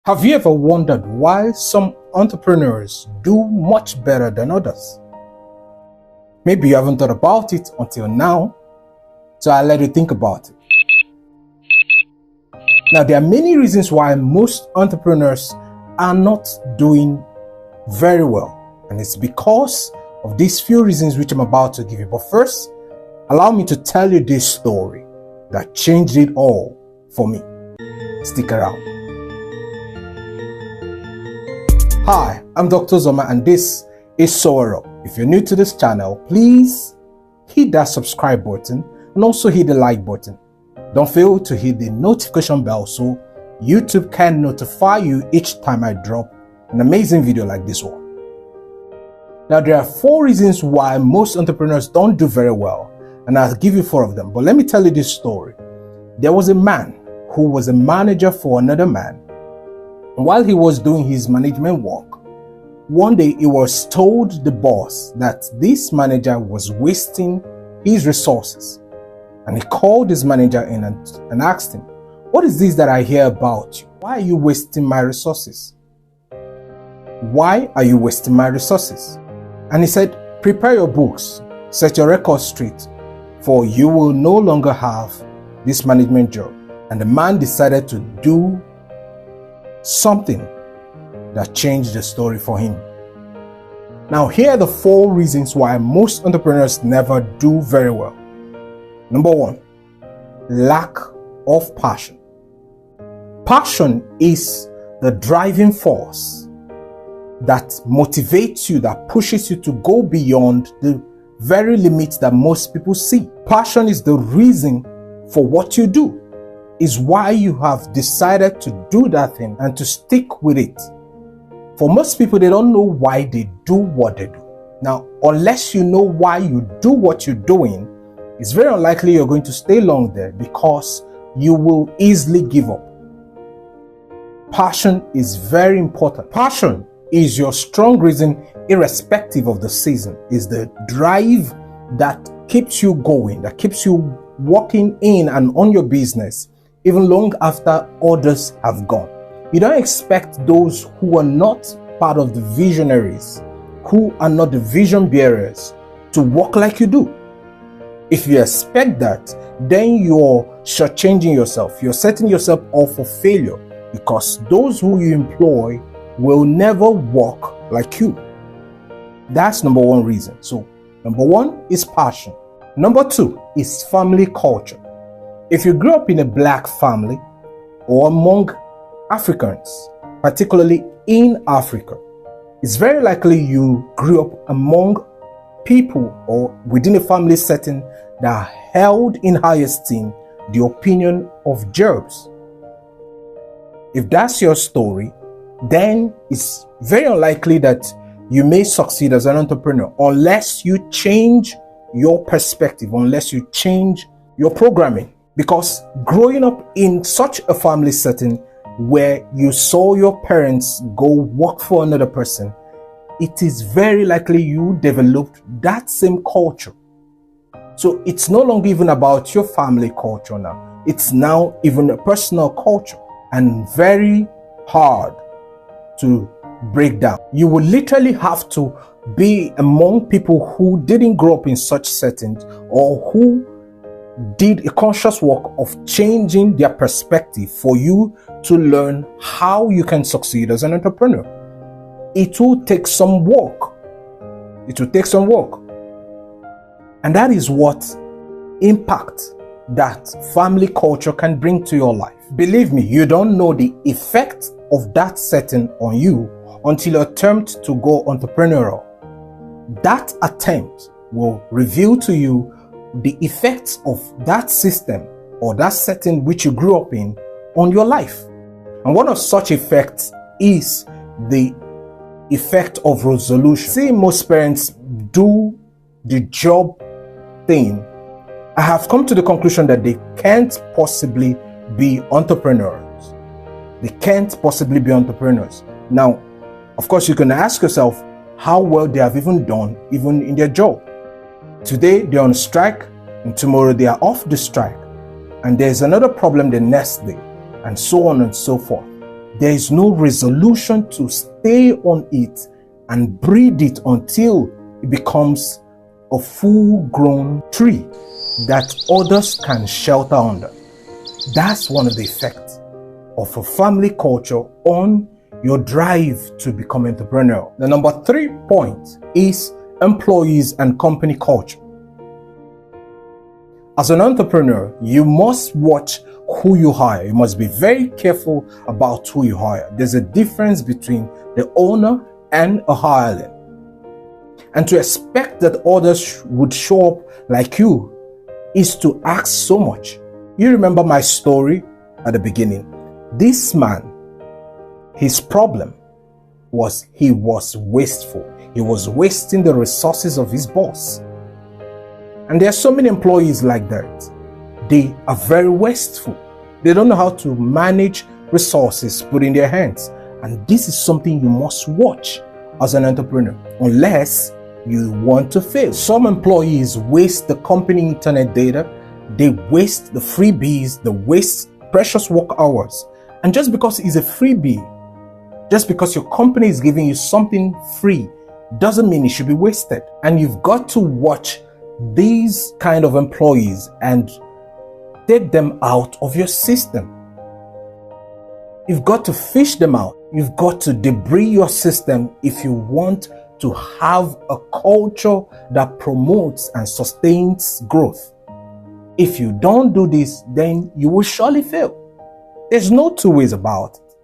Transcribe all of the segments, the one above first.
Have you ever wondered why some entrepreneurs do much better than others? Maybe you haven't thought about it until now, so I'll let you think about it. Now, there are many reasons why most entrepreneurs are not doing very well, and it's because of these few reasons which I'm about to give you. But first, allow me to tell you this story that changed it all for me. Stick around. Hi, I'm Dr. Zoma and this is Soar Up. If you're new to this channel, please hit that subscribe button and also hit the like button. Don't fail to hit the notification bell so YouTube can notify you each time I drop an amazing video like this one. Now, there are 4 reasons why most entrepreneurs don't do very well, and I'll give you 4 of them. But let me tell you this story. There was a man who was a manager for another man. While he was doing his management work, one day he was told the boss that this manager was wasting his resources. And he called his manager in and asked him, "What is this that I hear about you? Why are you wasting my resources? Why are you wasting my resources?" And he said, "Prepare your books, set your records straight, for you will no longer have this management job." And the man decided to do something that changed the story for him. Now, here are the 4 reasons why most entrepreneurs never do very well. Number 1, lack of passion. Passion is the driving force that motivates you, that pushes you to go beyond the very limits that most people see. Passion is the reason for what you do. Is why you have decided to do that thing and to stick with it. For most people, they don't know why they do what they do. Now, unless you know why you do what you're doing, it's very unlikely you're going to stay long there because you will easily give up. Passion is very important. Passion is your strong reason, irrespective of the season. Is the drive that keeps you going, that keeps you walking in and on your business even long after others have gone. You don't expect those who are not part of the visionaries, who are not the vision bearers, to walk like you do. If you expect that, then you're shortchanging yourself. You're setting yourself up for failure because those who you employ will never walk like you. That's number 1 reason. So, number 1 is passion. Number 2 is family culture. If you grew up in a black family or among Africans, particularly in Africa, it's very likely you grew up among people or within a family setting that held in high esteem the opinion of Jews. If that's your story, then it's very unlikely that you may succeed as an entrepreneur unless you change your perspective, unless you change your programming. Because growing up in such a family setting where you saw your parents go work for another person, it is very likely you developed that same culture. So it's no longer even about your family culture now. It's now even a personal culture and very hard to break down. You will literally have to be among people who didn't grow up in such settings or who did a conscious work of changing their perspective for you to learn how you can succeed as an entrepreneur. It will take some work. It will take some work. And that is what impact that family culture can bring to your life. Believe me, you don't know the effect of that setting on you until you attempt to go entrepreneurial. That attempt will reveal to you the effects of that system or that setting which you grew up in on your life. And one of such effects is the effect of resolution. See, most parents do the job thing. I have come to the conclusion that they can't possibly be entrepreneurs. They can't possibly be entrepreneurs. Now, of course, you can ask yourself how well they have even done even in their job. Today they're on strike and tomorrow they are off the strike. And there's another problem the next day and so on and so forth. there is no resolution to stay on it and breed it until it becomes a full-grown tree that others can shelter under. That's one of the effects of a family culture on your drive to become entrepreneurial. The number 3 point is employees and company culture. As an entrepreneur, you must watch who you hire. You must be very careful about who you hire. There's a difference between the owner and a hireling. And to expect that others would show up like you is to ask so much. You remember my story at the beginning. This man, his problem was he was wasteful. He was wasting the resources of his boss. And there are so many employees like that. They are very wasteful. They don't know how to manage resources put in their hands. And this is something you must watch as an entrepreneur, unless you want to fail. Some employees waste the company internet data. They waste the freebies. They waste precious work hours. And just because it's a freebie, just because your company is giving you something free, doesn't mean it should be wasted. And you've got to watch these kind of employees and take them out of your system. You've got to fish them out. You've got to debris your system if you want to have a culture that promotes and sustains growth. If you don't do this, then you will surely fail. There's no two ways about it.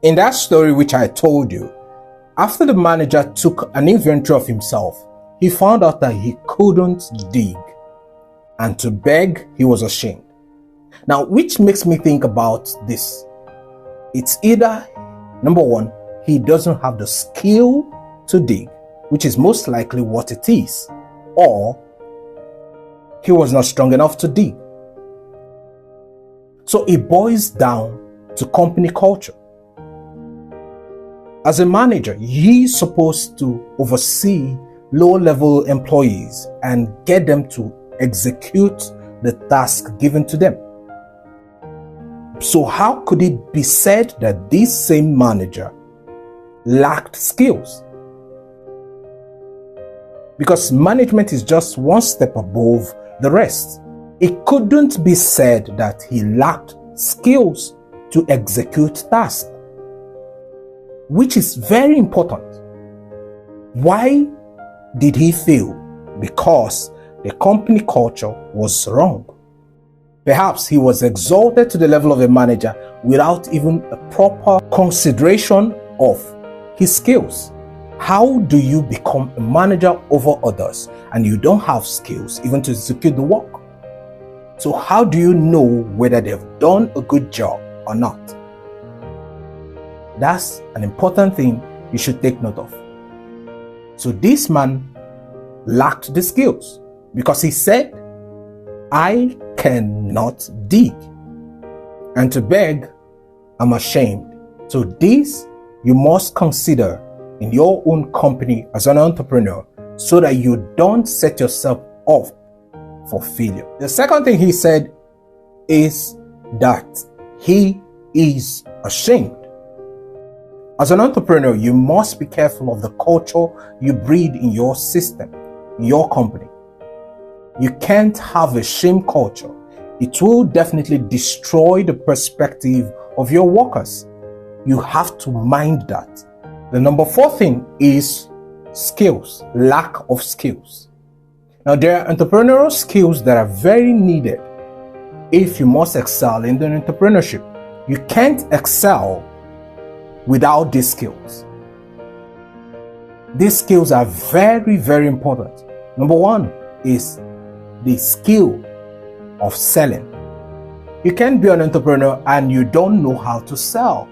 In that story which I told you, after the manager took an inventory of himself, he found out that he couldn't dig, and to beg, he was ashamed. Now, which makes me think about this. It's either, number one, he doesn't have the skill to dig, which is most likely what it is, or he was not strong enough to dig. So it boils down to company culture. As a manager, he's supposed to oversee low-level employees and get them to execute the task given to them. So how could it be said that this same manager lacked skills? Because management is just one step above the rest. It couldn't be said that he lacked skills to execute tasks, which is very important. Why did he fail? Because the company culture was wrong. Perhaps he was exalted to the level of a manager without even a proper consideration of his skills. How do you become a manager over others and you don't have skills even to execute the work? So how do you know whether they've done a good job or not? That's an important thing you should take note of. So this man lacked the skills because he said, I cannot dig, and to beg, I'm ashamed. So this you must consider in your own company as an entrepreneur so that you don't set yourself up for failure. The second thing he said is that he is ashamed. As an entrepreneur, you must be careful of the culture you breed in your system, in your company. You can't have a shame culture. It will definitely destroy the perspective of your workers. You have to mind that. The number 4 thing is skills, lack of skills. Now, there are entrepreneurial skills that are very needed if you must excel in the entrepreneurship. You can't excel without these skills. These skills are very, very important. Number 1 is the skill of selling. You can't be an entrepreneur and you don't know how to sell.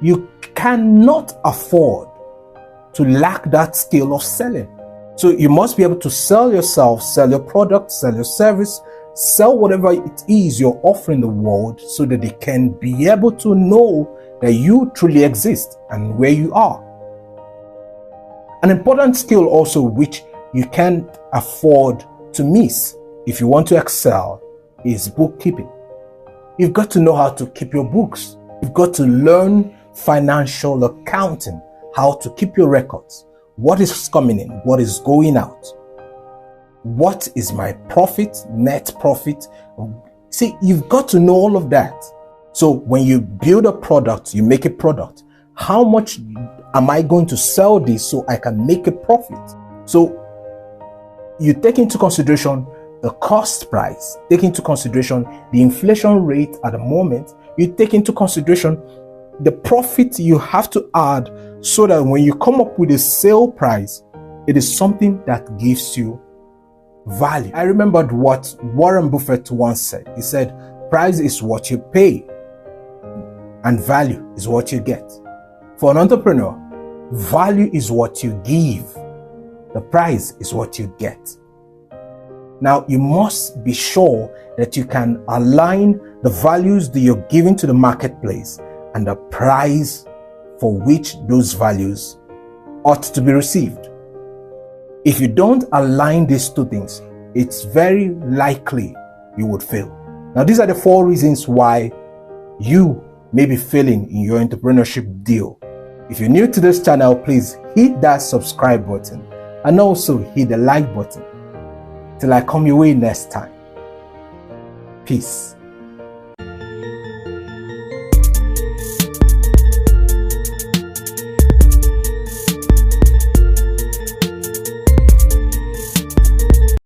You cannot afford to lack that skill of selling. So you must be able to sell yourself, sell your product, sell your service, sell whatever it is you're offering the world so that they can be able to know that you truly exist and where you are. An important skill also which you can't afford to miss if you want to excel is bookkeeping. You've got to know how to keep your books. You've got to learn financial accounting, how to keep your records. What is coming in? What is going out? What is my profit, net profit? See, you've got to know all of that. So when you build a product, you make a product. How much am I going to sell this so I can make a profit? So you take into consideration the cost price, take into consideration the inflation rate at the moment, you take into consideration the profit you have to add so that when you come up with a sale price, it is something that gives you value. I remembered what Warren Buffett once said. He said, price is what you pay and value is what you get. For an entrepreneur, value is what you give. The price is what you get. Now, you must be sure that you can align the values that you're giving to the marketplace and the price for which those values ought to be received. If you don't align these two things, it's very likely you would fail. Now, these are the 4 reasons why you may be failing in your entrepreneurship deal. If you're new to this channel, please hit that subscribe button and also hit the like button. Till I come your way next time. Peace.